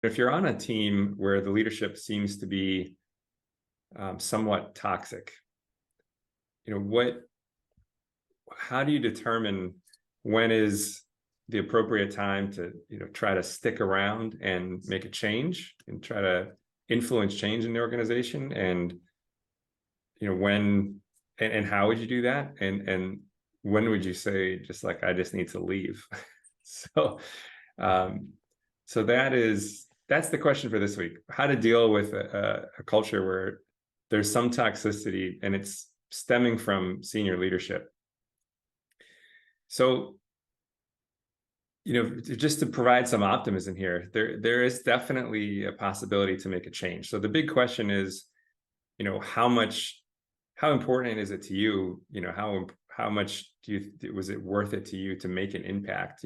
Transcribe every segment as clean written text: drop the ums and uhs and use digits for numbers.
if you're on a team where the leadership seems to be somewhat toxic, how do you determine when is the appropriate time to, try to stick around and make a change and try to influence change in the organization? And, when and how would you do that? And when would you say, just like, I just need to leave? So, so that's the question for this week: how to deal with a culture where there's some toxicity and it's stemming from senior leadership. So, just to provide some optimism here, there is definitely a possibility to make a change. So the big question is, how important is it to you? How much was it worth it to you to make an impact?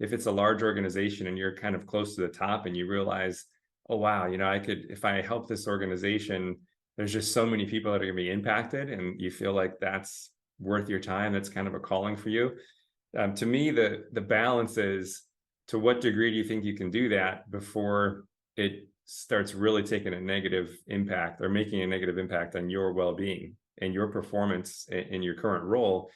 If it's a large organization and you're kind of close to the top and you realize, oh, wow, if I help this organization, there's just so many people that are going to be impacted, and you feel like that's worth your time. That's kind of a calling for you. To me, the balance is, to what degree do you think you can do that before it starts really taking a negative impact or making a negative impact on your well-being and your performance in your current role?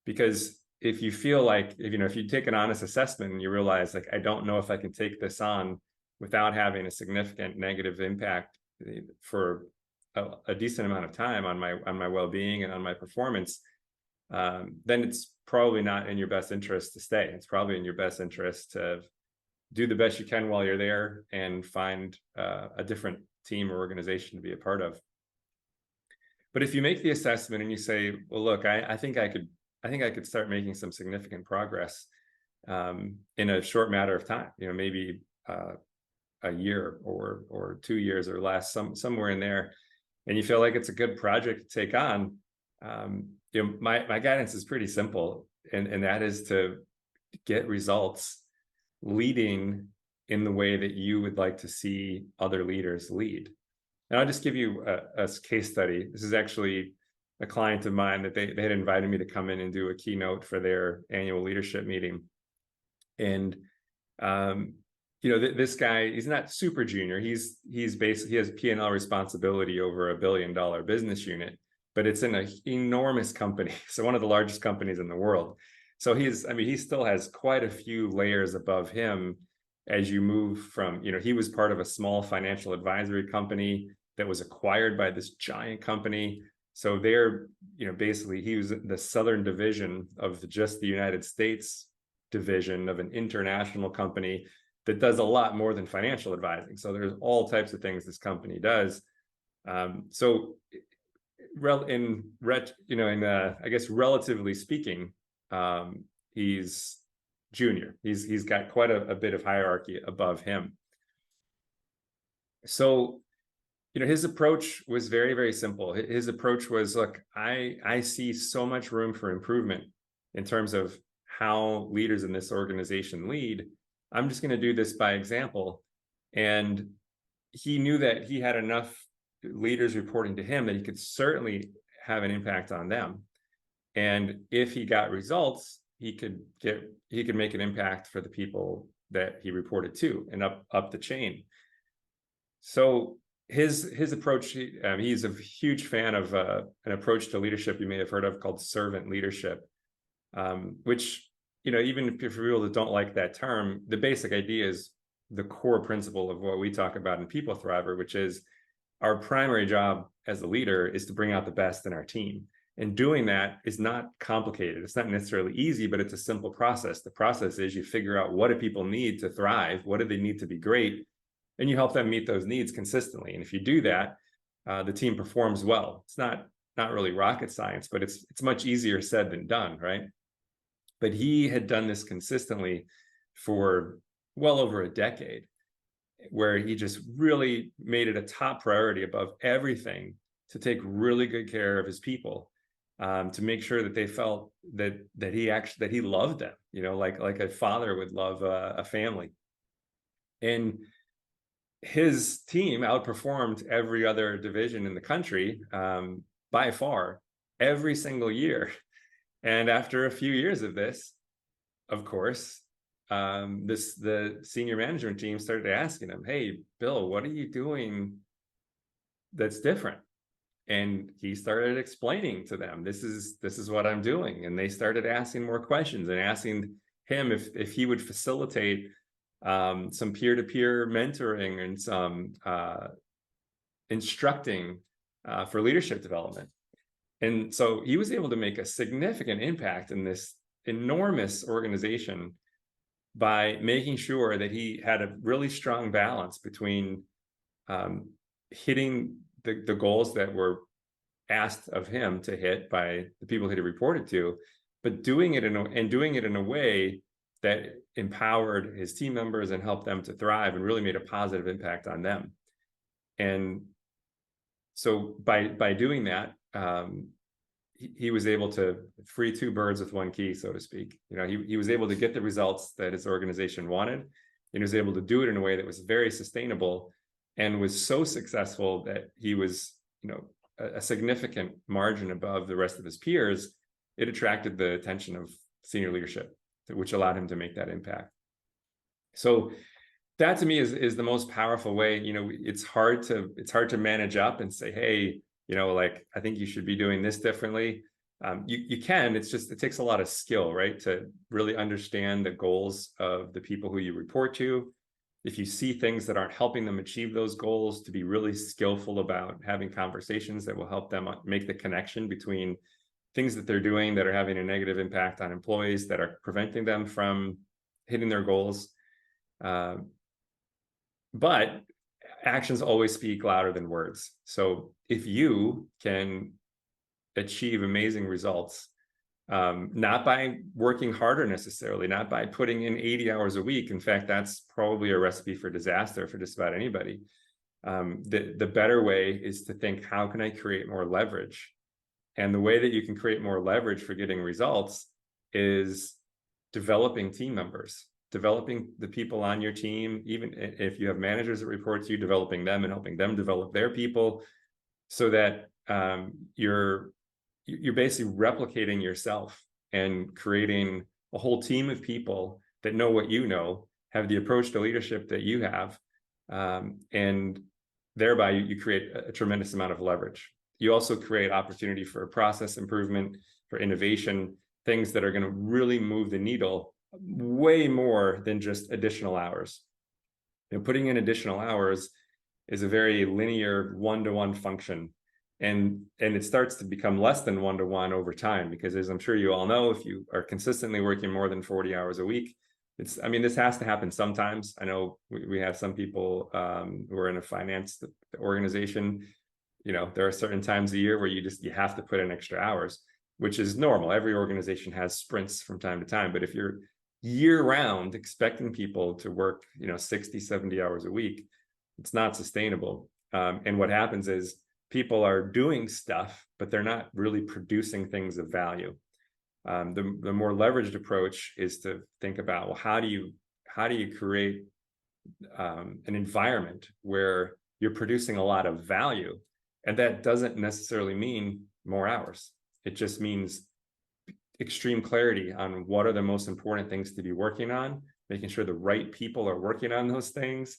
Because if you feel like, if you take an honest assessment and you realize, like, I don't know if I can take this on without having a significant negative impact for a decent amount of time on my well-being and on my performance, then it's probably not in your best interest to stay. It's probably in your best interest to do the best you can while you're there and find a different team or organization to be a part of. But if you make the assessment and you say, well, look, I think I could start making some significant progress in a short matter of time, maybe a year or 2 years or less, somewhere in there, and you feel like it's a good project to take on, my guidance is pretty simple, and that is to get results leading in the way that you would like to see other leaders lead. And I'll just give you a case study. This is actually a client of mine that they had invited me to come in and do a keynote for their annual leadership meeting. And this guy, he's not super junior. He has P&L responsibility over $1 billion business unit, but it's in an enormous company. So one of the largest companies in the world. So he still has quite a few layers above him as you move from, he was part of a small financial advisory company that was acquired by this giant company. So they're, basically he was the Southern division of just the United States division of an international company that does a lot more than financial advising. So there's all types of things this company does. So I guess relatively speaking, he's junior. He's got quite a bit of hierarchy above him. So, his approach was very, very simple. His approach was, look, I see so much room for improvement in terms of how leaders in this organization lead. I'm just going to do this by example. And he knew that he had enough leaders reporting to him that he could certainly have an impact on them. And if he got results, he could make an impact for the people that he reported to and up the chain. So his approach, he's a huge fan of an approach to leadership you may have heard of called servant leadership, which, even if for people that don't like that term, the basic idea is the core principle of what we talk about in People Thriver, which is our primary job as a leader is to bring out the best in our team. And doing that is not complicated. It's not necessarily easy, but it's a simple process. The process is you figure out, what do people need to thrive? What do they need to be great? And you help them meet those needs consistently. And if you do that, the team performs well. It's not really rocket science, but it's much easier said than done, right? But he had done this consistently for well over a decade, where he just really made it a top priority above everything to take really good care of his people, to make sure that they felt that he loved them, like a father would love a family. And his team outperformed every other division in the country by far every single year. And after a few years of this, of course, the senior management team started asking him, "Hey, Bill, what are you doing that's different?" And he started explaining to them, this is what I'm doing. And they started asking more questions and asking him if he would facilitate some peer-to-peer mentoring and some instructing for leadership development. And so he was able to make a significant impact in this enormous organization by making sure that he had a really strong balance between hitting the goals that were asked of him to hit by the people that he reported to, but doing it in a way that empowered his team members and helped them to thrive and really made a positive impact on them. And so by doing that, he was able to free two birds with one key, so to speak. You know, he was able to get the results that his organization wanted, and he was able to do it in a way that was very sustainable and was so successful that he was, you know, a significant margin above the rest of his peers. It attracted the attention of senior leadership, which allowed him to make that impact. So that to me is the most powerful way. You know, it's hard to manage up and say, hey, you know, like, I think you should be doing this differently. You can, it's just, it takes a lot of skill, right? To really understand the goals of the people who you report to. If you see things that aren't helping them achieve those goals, to be really skillful about having conversations that will help them make the connection between things that they're doing that are having a negative impact on employees, that are preventing them from hitting their goals. But actions always speak louder than words. So if you can achieve amazing results, not by working harder necessarily, not by putting in 80 hours a week. In fact, that's probably a recipe for disaster for just about anybody. The better way is to think, how can I create more leverage? And the way that you can create more leverage for getting results is developing team members, developing the people on your team. Even if you have managers that report to you, developing them and helping them develop their people, so that you're basically replicating yourself and creating a whole team of people that know what you know, have the approach to leadership that you have, and thereby you create a tremendous amount of leverage. You also create opportunity for process improvement, for innovation, things that are going to really move the needle way more than just additional hours. You know, putting in additional hours is a very linear one-to-one function. And it starts to become less than one-to-one over time, because as I'm sure you all know, if you are consistently working more than 40 hours a week, I mean, this has to happen sometimes. I know we have some people who are in a finance organization. You know, there are certain times a year where you have to put in extra hours, which is normal. Every organization has sprints from time to time. But if you're year round expecting people to work, you know, 60, 70 hours a week, it's not sustainable. And what happens is people are doing stuff, but they're not really producing things of value. The more leveraged approach is to think about, well, how do you create an environment where you're producing a lot of value? And that doesn't necessarily mean more hours. It just means extreme clarity on what are the most important things to be working on, making sure the right people are working on those things,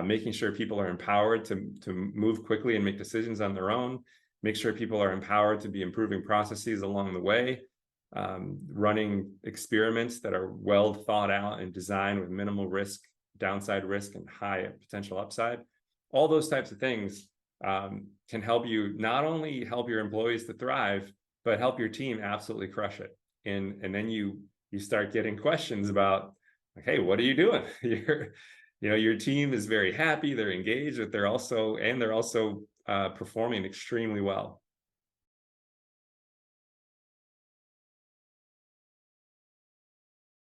making sure people are empowered to move quickly and make decisions on their own, make sure people are empowered to be improving processes along the way, running experiments that are well thought out and designed with minimal risk, downside risk, and high potential upside. All those types of things can help you not only help your employees to thrive, but help your team absolutely crush it. And then you start getting questions about, like, hey, what are you doing? Your team is very happy, they're engaged, but they're also performing extremely well.